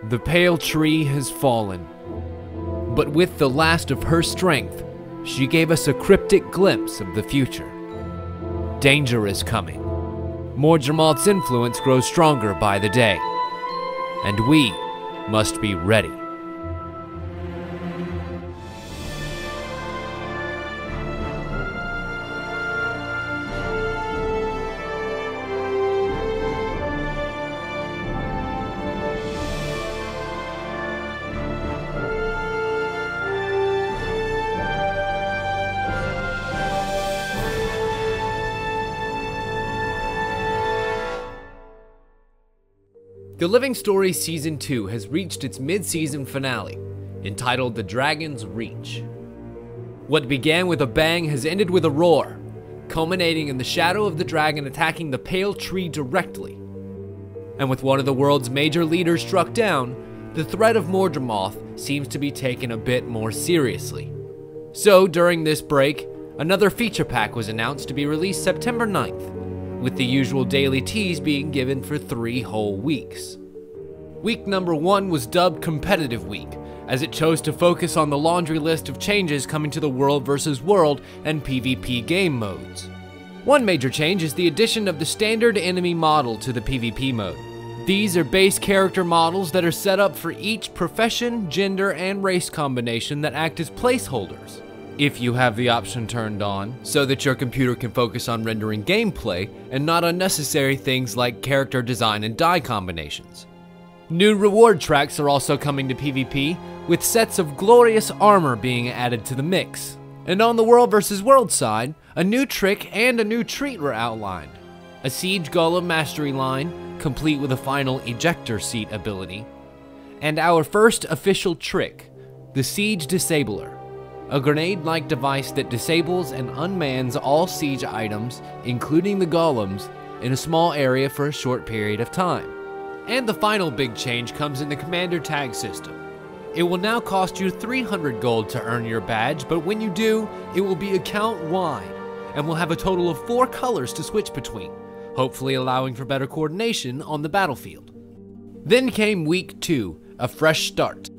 The pale tree has fallen, but with the last of her strength, she gave us a cryptic glimpse of the future. Danger is coming. Mordremoth's influence grows stronger by the day, and we must be ready. The Living Story Season 2 has reached its mid-season finale, entitled The Dragon's Reach. What began with a bang has ended with a roar, culminating in the shadow of the dragon attacking the pale tree directly. And with one of the world's major leaders struck down, the threat of Mordremoth seems to be taken a bit more seriously. So during this break, another feature pack was announced to be released September 9th, with the usual daily tease being given for 3 whole weeks. Week number 1 was dubbed Competitive Week, as it chose to focus on the laundry list of changes coming to the World vs. World and PvP game modes. One major change is the addition of the standard enemy model to the PvP mode. These are base character models that are set up for each profession, gender, and race combination that act as placeholders, if you have the option turned on, so that your computer can focus on rendering gameplay and not unnecessary things like character design and die combinations. New reward tracks are also coming to PvP, with sets of glorious armor being added to the mix. And on the World vs. World side, a new trick and a new treat were outlined. A Siege Golem mastery line, complete with a final ejector seat ability. And our first official trick, the Siege Disabler. A grenade-like device that disables and unmans all siege items, including the golems, in a small area for a short period of time. And the final big change comes in the commander tag system. It will now cost you 300 gold to earn your badge, but when you do, it will be account-wide, and will have a total of 4 colors to switch between, hopefully allowing for better coordination on the battlefield. Then came Week 2, a fresh start.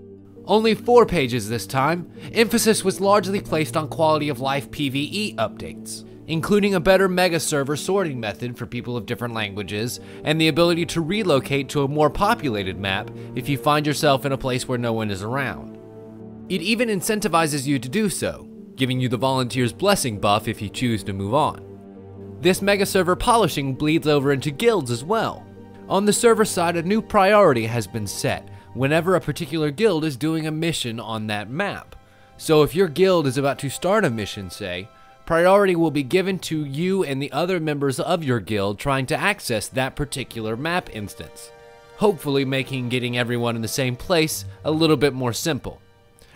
Only 4 pages this time. Emphasis was largely placed on quality of life PvE updates, including a better mega server sorting method for people of different languages, and the ability to relocate to a more populated map if you find yourself in a place where no one is around. It even incentivizes you to do so, giving you the Volunteer's Blessing buff if you choose to move on. This mega server polishing bleeds over into guilds as well. On the server side, a new priority has been set whenever a particular guild is doing a mission on that map. So if your guild is about to start a mission, say, priority will be given to you and the other members of your guild trying to access that particular map instance, hopefully making getting everyone in the same place a little bit more simple.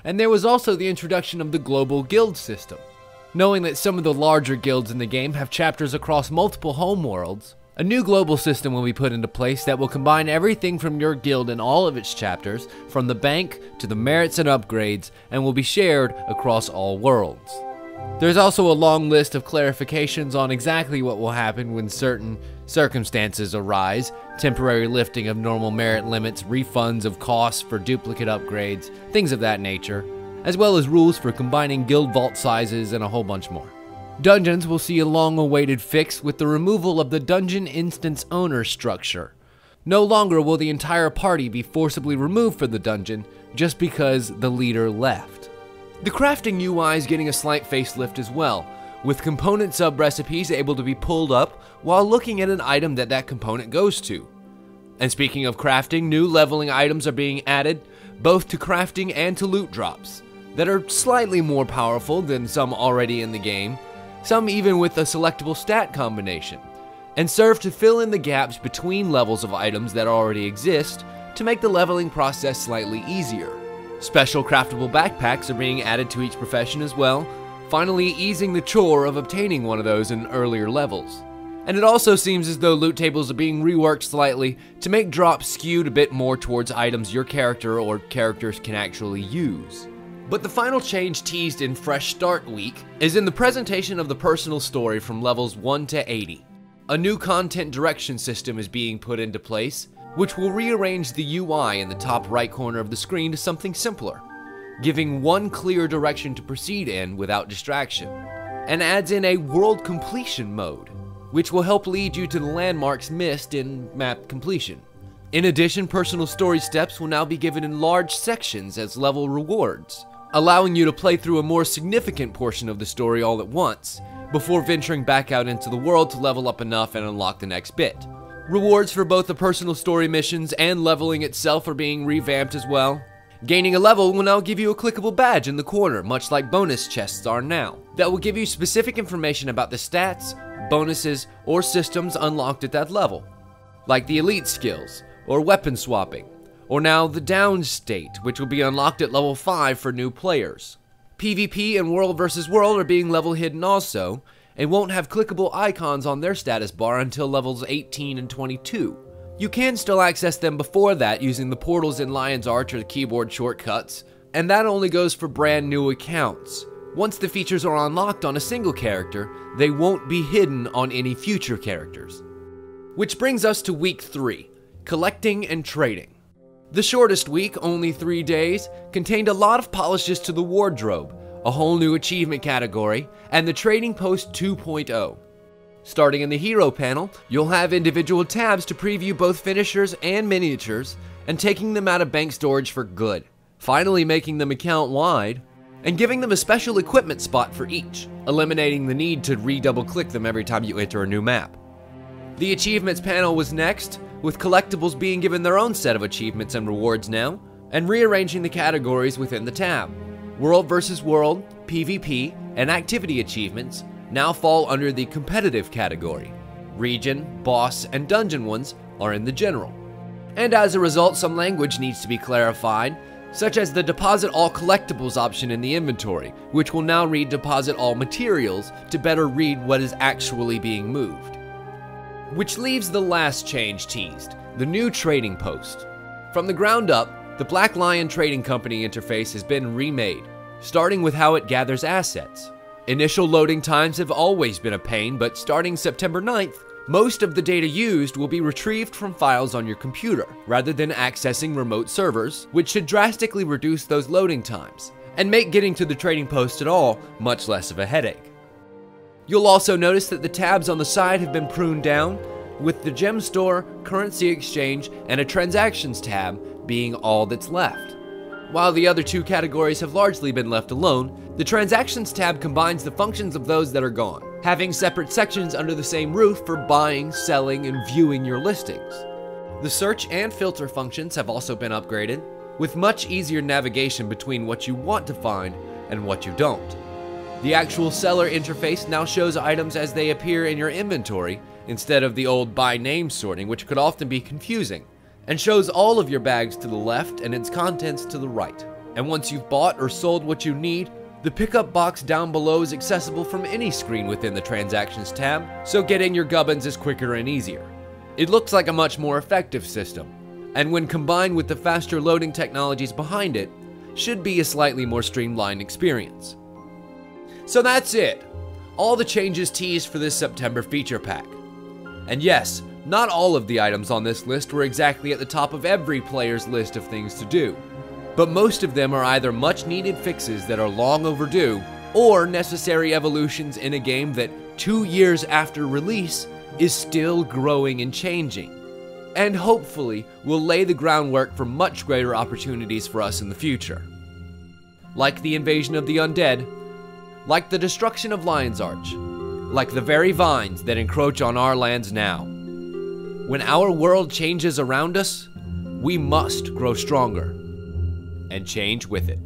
And there was also the introduction of the global guild system. Knowing that some of the larger guilds in the game have chapters across multiple homeworlds, a new global system will be put into place that will combine everything from your guild in all of its chapters, from the bank to the merits and upgrades, and will be shared across all worlds. There's also a long list of clarifications on exactly what will happen when certain circumstances arise, temporary lifting of normal merit limits, refunds of costs for duplicate upgrades, things of that nature, as well as rules for combining guild vault sizes and a whole bunch more. Dungeons will see a long-awaited fix with the removal of the dungeon instance owner structure. No longer will the entire party be forcibly removed from the dungeon just because the leader left. The crafting UI is getting a slight facelift as well, with component sub-recipes able to be pulled up while looking at an item that component goes to. And speaking of crafting, new leveling items are being added, both to crafting and to loot drops, that are slightly more powerful than some already in the game, some even with a selectable stat combination, and serve to fill in the gaps between levels of items that already exist to make the leveling process slightly easier. Special craftable backpacks are being added to each profession as well, finally easing the chore of obtaining one of those in earlier levels. And it also seems as though loot tables are being reworked slightly to make drops skewed a bit more towards items your character or characters can actually use. But the final change teased in Fresh Start Week is in the presentation of the personal story from levels 1 to 80. A new content direction system is being put into place, which will rearrange the UI in the top right corner of the screen to something simpler, giving one clear direction to proceed in without distraction, and adds in a world completion mode, which will help lead you to the landmarks missed in map completion. In addition, personal story steps will now be given in large sections as level rewards, allowing you to play through a more significant portion of the story all at once, before venturing back out into the world to level up enough and unlock the next bit. Rewards for both the personal story missions and leveling itself are being revamped as well. Gaining a level will now give you a clickable badge in the corner, much like bonus chests are now, that will give you specific information about the stats, bonuses, or systems unlocked at that level, like the elite skills, or weapon swapping, or now the down state, which will be unlocked at level 5 for new players. PvP and World vs. World are being level hidden also, and won't have clickable icons on their status bar until levels 18 and 22. You can still access them before that using the portals in Lion's Arch or the keyboard shortcuts, and that only goes for brand new accounts. Once the features are unlocked on a single character, they won't be hidden on any future characters. Which brings us to week 3, collecting and trading. The shortest week, only 3 days, contained a lot of polishes to the wardrobe, a whole new achievement category, and the Trading Post 2.0. Starting in the hero panel, you'll have individual tabs to preview both finishers and miniatures, and taking them out of bank storage for good, finally making them account-wide, and giving them a special equipment spot for each, eliminating the need to re-double click them every time you enter a new map. The achievements panel was next, with collectibles being given their own set of achievements and rewards now, and rearranging the categories within the tab. World vs. World, PvP, and activity achievements now fall under the competitive category. Region, boss, and dungeon ones are in the general. And as a result, some language needs to be clarified, such as the deposit all collectibles option in the inventory, which will now read deposit all materials to better read what is actually being moved. Which leaves the last change teased, the new trading post. From the ground up, the Black Lion Trading Company interface has been remade, starting with how it gathers assets. Initial loading times have always been a pain, but starting September 9th, most of the data used will be retrieved from files on your computer, rather than accessing remote servers, which should drastically reduce those loading times, and make getting to the trading post at all much less of a headache. You'll also notice that the tabs on the side have been pruned down, with the gem store, currency exchange, and a transactions tab being all that's left. While the other two categories have largely been left alone, the transactions tab combines the functions of those that are gone, having separate sections under the same roof for buying, selling, and viewing your listings. The search and filter functions have also been upgraded, with much easier navigation between what you want to find and what you don't. The actual seller interface now shows items as they appear in your inventory instead of the old by name sorting, which could often be confusing, and shows all of your bags to the left and its contents to the right. And once you've bought or sold what you need, the pickup box down below is accessible from any screen within the Transactions tab, so getting your gubbins is quicker and easier. It looks like a much more effective system, and when combined with the faster loading technologies behind it, should be a slightly more streamlined experience. So that's it. All the changes teased for this September feature pack. And yes, not all of the items on this list were exactly at the top of every player's list of things to do, but most of them are either much needed fixes that are long overdue, or necessary evolutions in a game that 2 years after release is still growing and changing, and hopefully will lay the groundwork for much greater opportunities for us in the future. Like the invasion of the undead, like the destruction of Lion's Arch, like the very vines that encroach on our lands now. When our world changes around us, we must grow stronger and change with it.